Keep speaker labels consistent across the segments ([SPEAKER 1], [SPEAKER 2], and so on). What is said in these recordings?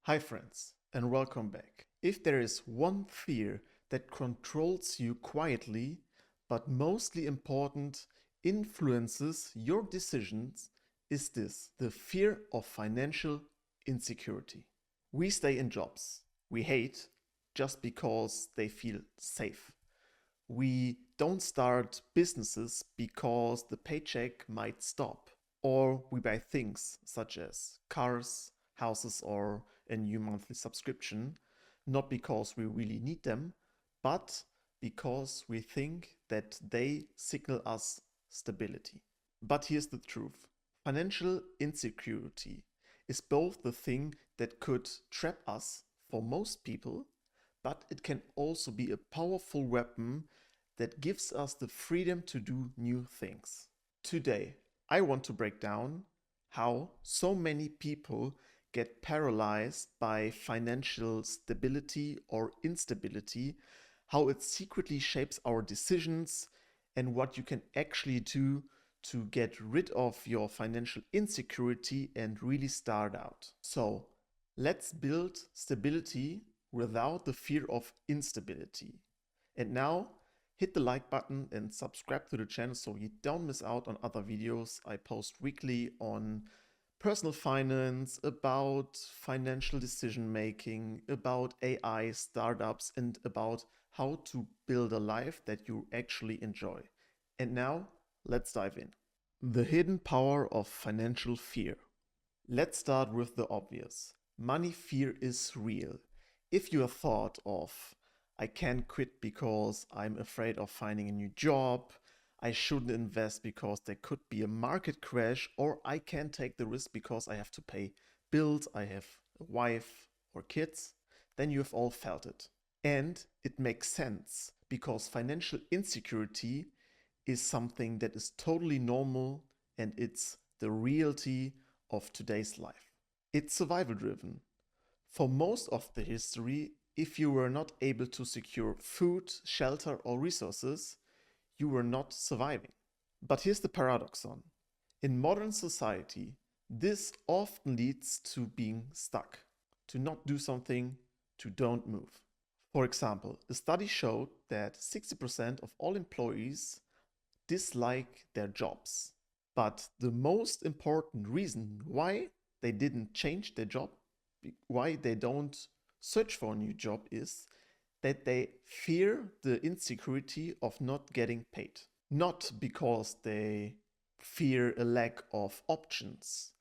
[SPEAKER 1] Hi friends, and welcome back. If there is one fear that controls you quietly, but mostly important, influences your decisions, is this: the fear of financial insecurity. We stay in jobs we hate just because they feel safe. We don't start businesses because the paycheck might stop. Or we buy things such as cars, houses, or a new monthly subscription, not because we really need them, but because we think that they signal us stability. But here's the truth: financial insecurity is both the thing that could trap us for most people, but it can also be a powerful weapon that gives us the freedom to do new things. Today, I want to break down how so many people get paralyzed by financial stability or instability, how it secretly shapes our decisions, and what you can actually do to get rid of your financial insecurity and really start out. So, let's build stability without the fear of instability. And now, hit the like button and subscribe to the channel so you don't miss out on other videos I post weekly on personal finance, about financial decision making, about AI startups, and about how to build a life that you actually enjoy. And now, let's dive in. The hidden power of financial fear. Let's start with the obvious. Money fear is real. If you have thought of, I can't quit because I'm afraid of finding a new job, I shouldn't invest because there could be a market crash, or I can't take the risk because I have to pay bills, I have a wife or kids, then you have all felt it. And it makes sense because financial insecurity is something that is totally normal and it's the reality of today's life. It's survival driven. For most of the history, if you were not able to secure food, shelter, or resources, you were not surviving. But here's the paradoxon. In modern society, this often leads to being stuck, to not do something, to don't move. For example, a study showed that 60% of all employees dislike their jobs. But the most important reason why they didn't change their job, why they don't search for a new job, is that they fear the insecurity of not getting paid. Not because they fear a lack of options,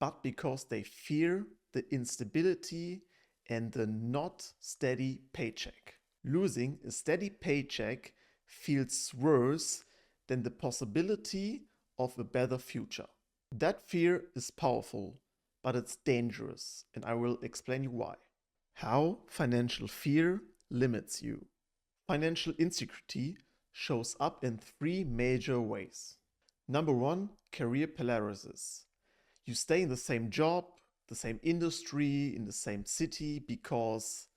[SPEAKER 1] but because they fear the instability and the not steady paycheck. Losing a steady paycheck feels worse than the possibility of a better future. That fear is powerful, but it's dangerous, and I will explain you why. How financial fear limits you. Financial insecurity shows up in three major ways. Number one, career paralysis. You stay in the same job, the same industry, in the same city because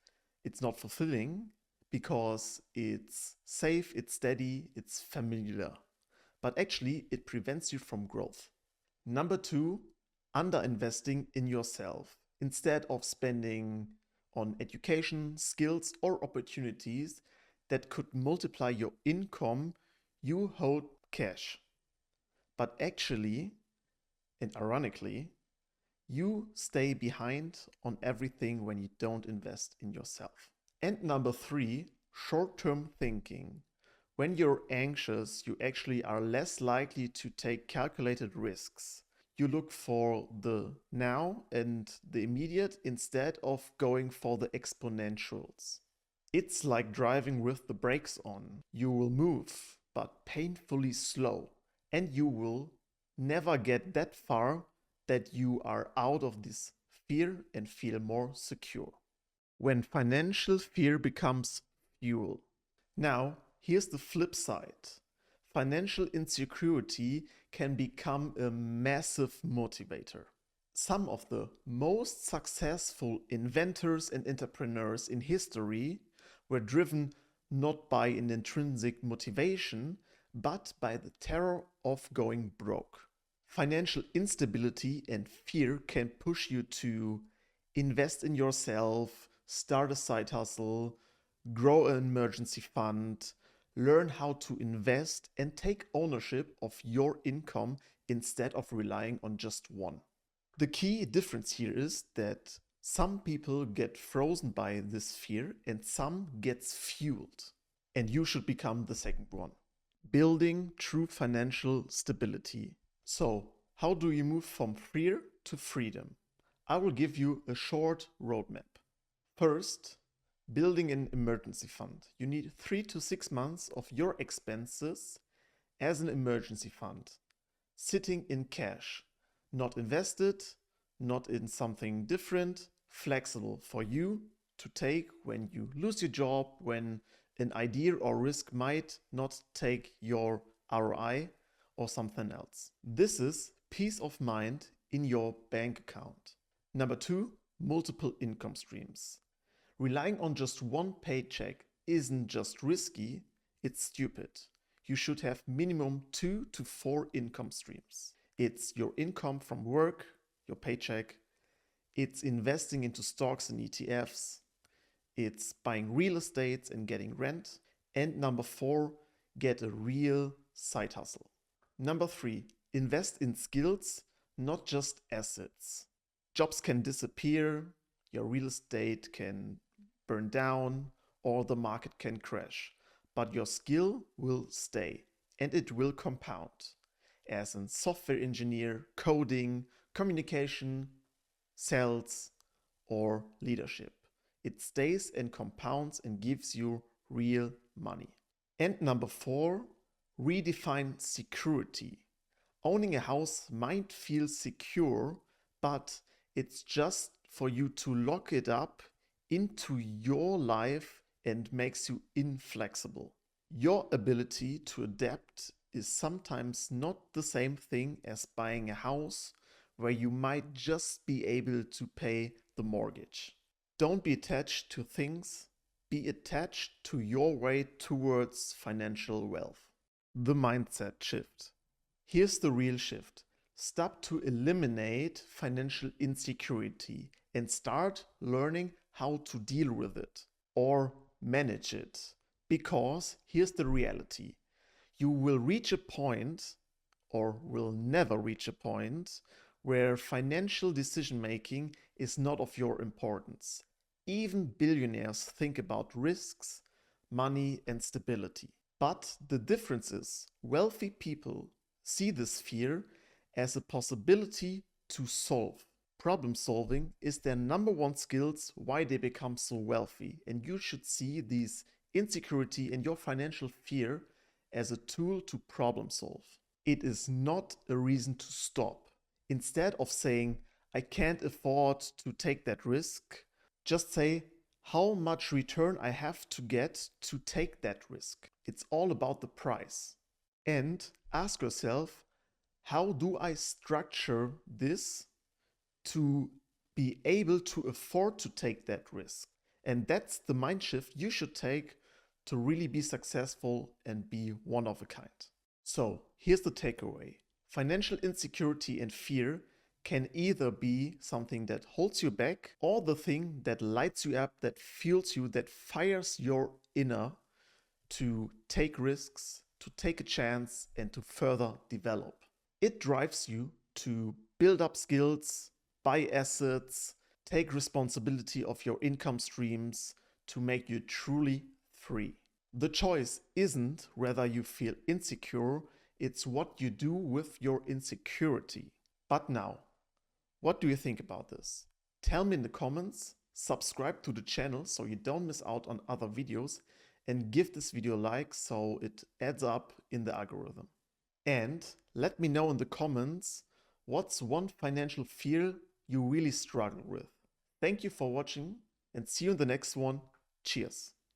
[SPEAKER 1] it's not fulfilling, because it's safe, it's steady, it's familiar. But actually, it prevents you from growth. Number two, underinvesting in yourself. Instead of spending on education, skills, or opportunities that could multiply your income, you hold cash. But actually, and ironically, you stay behind on everything when you don't invest in yourself. And number three, short-term thinking. When you're anxious, you actually are less likely to take calculated risks. You look for the now and the immediate instead of going for the exponentials. It's like driving with the brakes on. You will move, but painfully slow, and you will never get that far that you are out of this fear and feel more secure. When financial fear becomes fuel. Now, here's the flip side. Financial insecurity can become a massive motivator. Some of the most successful inventors and entrepreneurs in history were driven not by an intrinsic motivation, but by the terror of going broke. Financial instability and fear can push you to invest in yourself, start a side hustle, grow an emergency fund, learn how to invest and take ownership of your income instead of relying on just one. The key difference here is that some people get frozen by this fear and some gets fueled. And you should become the second one. Building true financial stability. So, how do you move from fear to freedom? I will give you a short roadmap. First, building an emergency fund. You need 3 to 6 months of your expenses as an emergency fund, sitting in cash, not invested, not in something different, flexible for you to take when you lose your job, when an idea or risk might not take your ROI or something else. This is peace of mind in your bank account. Number 2, multiple income streams. Relying on just one paycheck isn't just risky, it's stupid. You should have minimum 2 to 4 income streams. It's your income from work, your paycheck. It's investing into stocks and ETFs. It's buying real estate and getting rent. And number 4, get a real side hustle. Number 3, invest in skills, not just assets. Jobs can disappear, your real estate can burn down, or the market can crash. But your skill will stay and it will compound. As a software engineer, coding, communication, sales, or leadership. It stays and compounds and gives you real money. And number 4, redefine security. Owning a house might feel secure, but it's just for you to lock it up into your life and makes you inflexible. Your ability to adapt is sometimes not the same thing as buying a house where you might just be able to pay the mortgage. Don't be attached to things, be attached to your way towards financial wealth. The mindset shift. Here's the real shift. Stop to eliminate financial insecurity and start learning how to deal with it or manage it. Because here's the reality. You will reach a point, or will never reach a point, where financial decision making is not of your importance. Even billionaires think about risks, money, and stability. But the difference is, wealthy people see this fear as a possibility to solve. Problem solving is their number one skills why they become so wealthy, and you should see these insecurity and your financial fear as a tool to problem solve. It is not a reason to stop. Instead of saying, I can't afford to take that risk, just say, how much return I have to get to take that risk. It's all about the price. And ask yourself, how do I structure this to be able to afford to take that risk? And that's the mind shift you should take to really be successful and be one of a kind. So here's the takeaway. Financial insecurity and fear can either be something that holds you back or the thing that lights you up, that fuels you, that fires your inner to take risks, to take a chance, and to further develop. It drives you to build up skills, buy assets, take responsibility of your income streams to make you truly free. The choice isn't whether you feel insecure, it's what you do with your insecurity. But now, what do you think about this? Tell me in the comments, subscribe to the channel so you don't miss out on other videos, and give this video a like so it adds up in the algorithm. And let me know in the comments what's one financial fear you really struggle with. Thank you for watching and see you in the next one. Cheers.